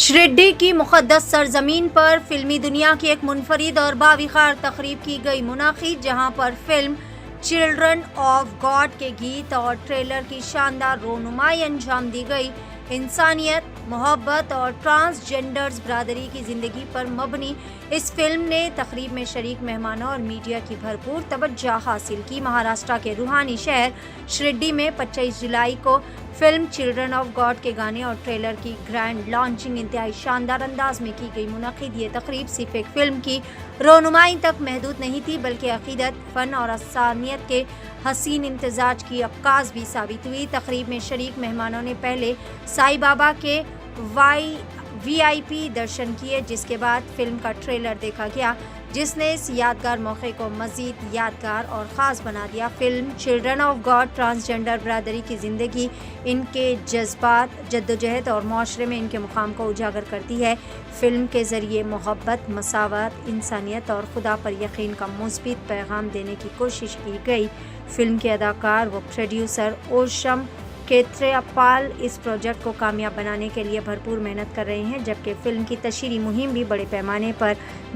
शिरडी की मुक़द्दस सरजमीन पर फिल्मी दुनिया की एक मुनफरिद और बाविखार तकरीब की गई मुनाकिद, जहां पर फिल्म चिल्ड्रन ऑफ गॉड के गीत और ट्रेलर की शानदार रोनुमाई अंजाम दी गई। इंसानियत, मोहब्बत और ट्रांसजेंडर्स बरादरी की ज़िंदगी पर मबनी इस फिल्म ने तकरीब में शरीक मेहमानों और मीडिया की भरपूर तवज्जो हासिल की। महाराष्ट्र के रूहानी शहर शिरडी में 25 जुलाई को फिल्म चिल्ड्रन ऑफ गॉड के गाने और ट्रेलर की ग्रैंड लॉन्चिंग इंतहाई शानदार अंदाज में की गई। मुनाकिद ये तकरीब सिर्फ एक फिल्म की रोनुमाई तक महदूद नहीं थी, बल्कि अकीदत, फ़न और इंसानियत के हसीन इम्तिजाज की अक्कास भी साबित हुई। तकरीब में शरीक मेहमानों ने पहले साईं बाबा के VIP दर्शन किए, जिसके बाद फिल्म का ट्रेलर देखा गया, जिसने इस यादगार मौके को मज़ीद यादगार और ख़ास बना दिया। Film children of God transgender बरादरी की ज़िंदगी, इनके जज्बात, जद्दोजहद और माशरे में इनके मुकाम को उजागर करती है। फिल्म के ज़रिए मोहब्बत, मसावत, इंसानियत और खुदा पर यकीन का मुस्बित पैगाम देने की कोशिश की गई। फिल्म के अदाकार व प्रोड्यूसर ओशम केत्रेपाल इस प्रोजेक्ट को कामयाब बनाने के लिए भरपूर मेहनत कर रहे हैं, जबकि फ़िल्म की तशहीरी मुहिम भी बड़े पैमाने पर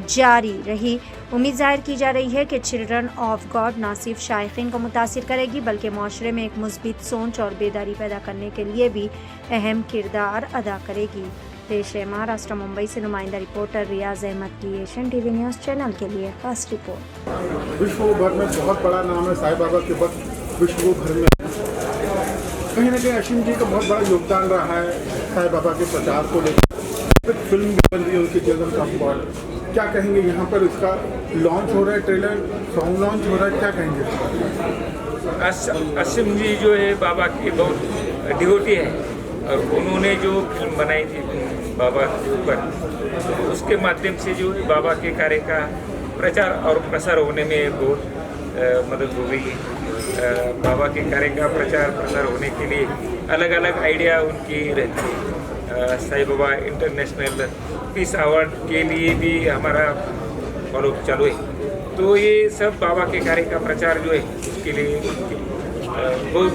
जारी रही। उम्मीद ज़ाहिर की जा रही है कि चिल्ड्रन ऑफ गॉड न सिर्फ शायकीन को मुतासिर करेगी, बल्कि माशरे में एक मुस्बित सोच और बेदारी पैदा करने के लिए भी अहम किरदार अदा करेगी। पेश है महाराष्ट्र मुंबई से नुमाइंदा रिपोर्टर रियाज अहमद की एशियन टीवी न्यूज़ चैनल के लिए खास रिपोर्ट। विश्व भर में बहुत बड़ा नाम है साईं बाबा के वक्त विश्व भर में कहीं ना कहीं असीम जी का बहुत बड़ा योगदान रहा है साईं बाबा के प्रचार को लेकर। फिल्म भी बन रही है उनकी चिल्ड्रन ऑफ गॉड, क्या कहेंगे? यहाँ पर इसका लॉन्च हो रहा है, ट्रेलर सॉन्ग लॉन्च हो रहा है, क्या कहेंगे? असीम जी जो है बाबा की बहुत डिवोटी है, और उन्होंने जो फिल्म बनाई थी बाबा के ऊपर, तो उसके माध्यम से जो है बाबा के कार्य का प्रचार और प्रसार होने में बहुत मदद हो गई है। बाबा के कार्य का प्रचार प्रसार होने के लिए अलग अलग आइडिया उनकी रहती है। Sai Baba international peace award के लिए भी हमारा फॉलो चालू है। तो ये सब बाबा के कार्य का प्रचार जो है उसके लिए बहुत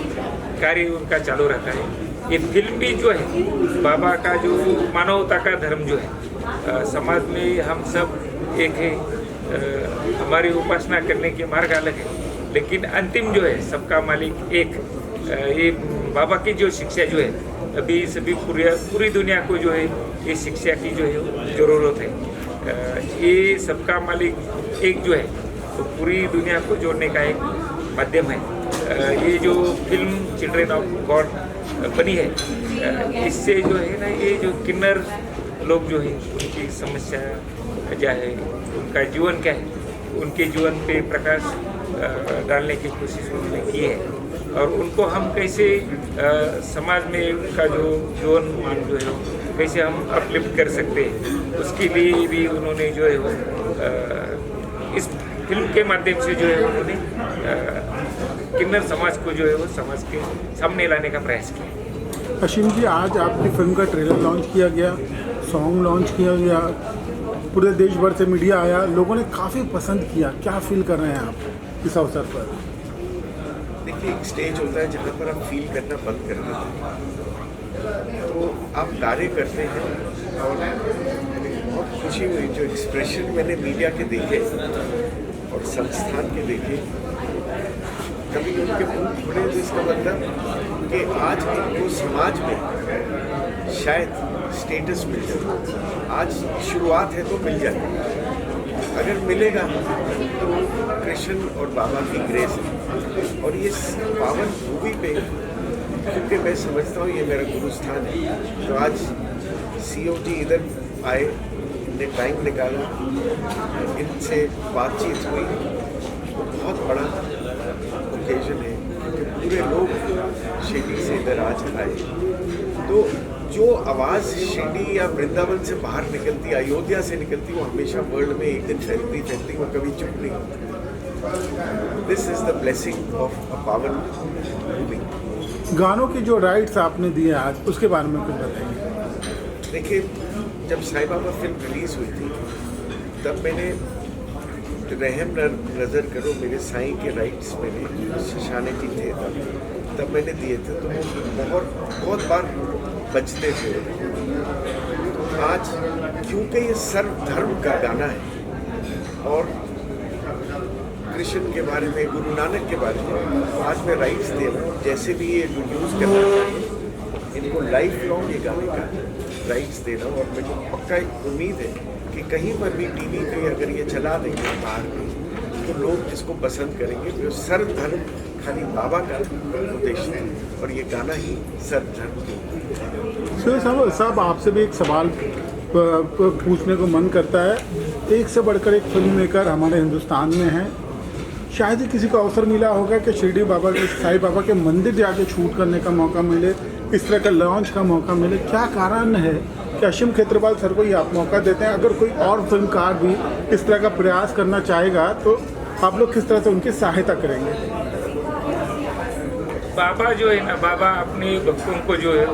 कार्य उनका चालू रहता है। ये फिल्म भी जो है बाबा का जो मानवता का धर्म जो है, समाज में हम सब एक है, हमारी उपासना करने के मार्ग अलग है, लेकिन अंतिम जो है सबका मालिक एक। ये बाबा की जो शिक्षा जो है अभी सभी पूरी दुनिया को जो है ये शिक्षा की जो है ज़रूरत है। ये सबका मालिक एक जो है तो पूरी दुनिया को जोड़ने का एक माध्यम है। ये जो फिल्म चिल्ड्रन ऑफ गॉड बनी है, इससे जो है ना ये जो किन्नर लोग जो है उनकी समस्या क्या है, उनका जीवन क्या है, उनके जीवन पे प्रकाश डालने की कोशिश उन्होंने की है, और उनको हम कैसे समाज में उनका जो जीवन मान जो है कैसे हम अपलिफ्ट कर सकते हैं, उसके लिए भी उन्होंने जो है वो इस फिल्म के माध्यम से जो है उन्होंने किन्नर समाज को जो है वो समाज के सामने लाने का प्रयास किया। असीम जी, आज आपकी फिल्म का ट्रेलर लॉन्च किया गया, सॉन्ग लॉन्च किया गया, पूरे देश भर से मीडिया आया, लोगों ने काफ़ी पसंद किया, क्या फील कर रहे हैं आप इस अवसर पर? देखिए, एक स्टेज होता है जहाँ पर आप फील करना बंद कर देते हैं, तो आप कार्य करते हैं, और बहुत खुशी हुई जो एक्सप्रेशन मैंने मीडिया के देखे और संस्थान के देखे। कभी उनके मुंह खुले तो इसका मतलब कि आज उनको समाज में शायद स्टेटस मिल जाए। आज शुरुआत है तो मिल जाए, अगर मिलेगा तो कृष्ण और बाबा की ग्रेस है। और ये पावन भूमि पे, क्योंकि मैं समझता हूँ ये मेरा गुरु स्थान है, तो आज CEO जी इधर आए, इनने टाइम निकाला, इनसे बातचीत हुई, वो बहुत बड़ा ओकेजन है कि पूरे लोग शिरडी से इधर आज आए। तो जो आवाज़ शिरडी या वृंदावन से बाहर निकलती, अयोध्या से निकलती, वो हमेशा वर्ल्ड में एक दिन फैलती, वो कभी चुप नहीं होती। This is the blessing of a पावन भूमि। गानों के जो राइट्स आपने दिए आज, उसके बारे में कुछ बताइए। देखिए, जब साईं बाबा फिल्म रिलीज़ हुई थी, तब मैंने रहम नज़र करो मेरे साईं के राइट्स मैंने शशाने जी थे तब मैंने दिए थे, तो बहुत बार बचते थे। आज क्योंकि ये सर्वधर्म का गाना है और कृष्ण के बारे में, गुरु नानक के बारे में, तो आज मैं राइट्स दे रहा हूँ। जैसे भी ये यूज़ करना चाहिए, इनको लाइफ लॉन्ग ये गाने का राइट्स दे रहा हूँ। और मुझे पक्का एक उम्मीद है कि कहीं पर भी टीवी पे अगर ये चला देंगे बाहर में, तो लोग इसको पसंद करेंगे। तो सर्वधर्म खाली बाबा का उद्देश्य है और ये गाना ही सर्वधर्म के। साहब आपसे भी एक सवाल पूछने को मन करता है। एक से बढ़कर एक फिल्म मेकर हमारे हिंदुस्तान में है। शायद ही किसी को अवसर मिला होगा कि शिरडी बाबा के, साईं बाबा के मंदिर जाके शूट करने का मौका मिले, इस तरह का लॉन्च का मौका मिले। क्या कारण है कि असीम खेत्रपाल सर को ही आप मौका देते हैं? अगर कोई और फिल्मकार भी इस तरह का प्रयास करना चाहेगा तो आप लोग किस तरह से उनकी सहायता करेंगे? बाबा जो है ना, बाबा अपने भक्तों को जो है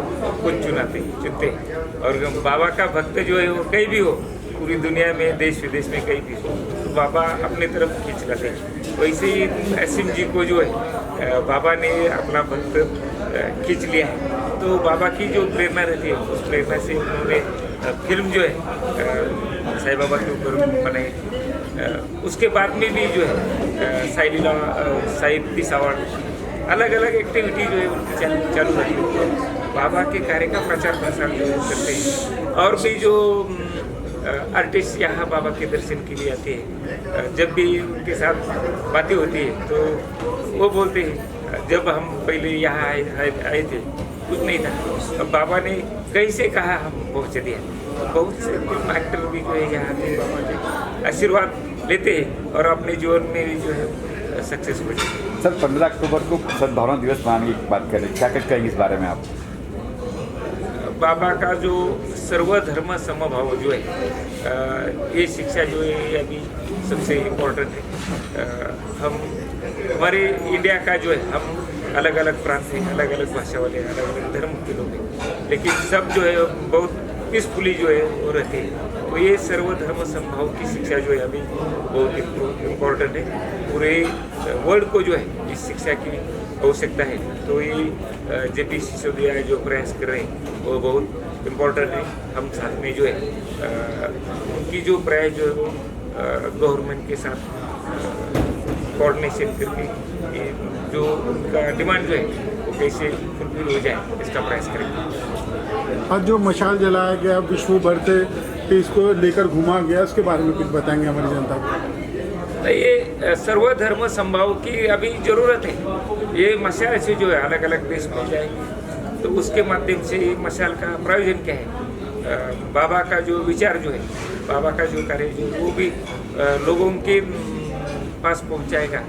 खुद चुनते हैं। और बाबा का भक्त जो है वो कहीं भी हो, पूरी दुनिया में, देश विदेश में कहीं भी हो, तो बाबा अपने तरफ खींच लाते हैं। वैसे ही असीम जी को जो है बाबा ने अपना भक्त खींच लिया है। तो बाबा की जो प्रेरणा रहती है, उस प्रेरणा से उन्होंने फिल्म जो है साईं बाबा के ऊपर बनाई। उसके बाद में भी जो है साई लीला, साई पीस अवार्ड, अलग अलग एक्टिविटी जो है उनकी चालू रही है। बाबा के कार्य का प्रचार प्रसार जो करते हैं। और भी जो आर्टिस्ट यहाँ बाबा के दर्शन के लिए आते हैं, जब भी उनके साथ बातें होती है तो वो बोलते हैं, जब हम पहले यहाँ आए थे कुछ नहीं था, अब बाबा ने कहीं से कहा हम पहुँच दिया। बहुत से फिल्म एक्टर भी जो है यहाँ के बाबा के आशीर्वाद लेते हैं और अपने जीवन में भी जो है सक्सेस हो जाते हैं। सर 15 अक्टूबर को सद्भावना दिवस मनाने की बात करें, क्या कहेंगे इस बारे में आप? बाबा का जो सर्वधर्म समभाव जो है, ये शिक्षा जो है अभी सबसे इम्पोर्टेंट है। हम हमारे इंडिया का जो है, हम अलग अलग प्रांत हैं, अलग अलग भाषा वाले, अलग अलग धर्म के लोग हैं, लेकिन सब जो है बहुत पीसफुली जो है वो रहते हैं। तो ये सर्वधर्म समभाव की शिक्षा जो है अभी बहुत इम्पोर्टेंट है। पूरे वर्ल्ड को जो है इस शिक्षा की आवश्यकता है। तो ये जेपी सिसोदिया जो प्रयास कर रहे हैं वो बहुत इम्पोर्टेंट है। हम साथ में जो है उनकी जो प्रयास जो है वो गवर्नमेंट के साथ कोऑर्डिनेशन करके ये जो उनका डिमांड जो है वो कैसे फुलफिल हो जाए, इसका प्रयास करेंगे। और जो मशाल जलाया गया विश्व भर से, इसको लेकर घुमा गया, उसके बारे में कुछ बताएंगे हमारी जनता को? ये सर्वधर्म समभाव की अभी ज़रूरत है। ये मशाल से जो है अलग अलग देश में जाएंगे, तो उसके माध्यम से ये मशाल का प्रयोजन क्या है, बाबा का जो विचार जो है, बाबा का जो कार्य जो वो भी लोगों के पास पहुंचाएगा।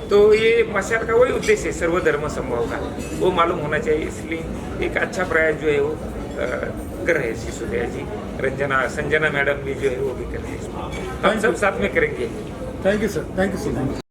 तो ये मशाल का वही उद्देश्य है, सर्वधर्म समभाव का, वो मालूम होना चाहिए। इसलिए एक अच्छा प्रयास जो है वो कर रहे हैं सिसोदिया जी, संजना मैडम भी जो है वो भी कर रहे हैं। हम सब साथ में करेंगे। Thank you sir, thank you so much.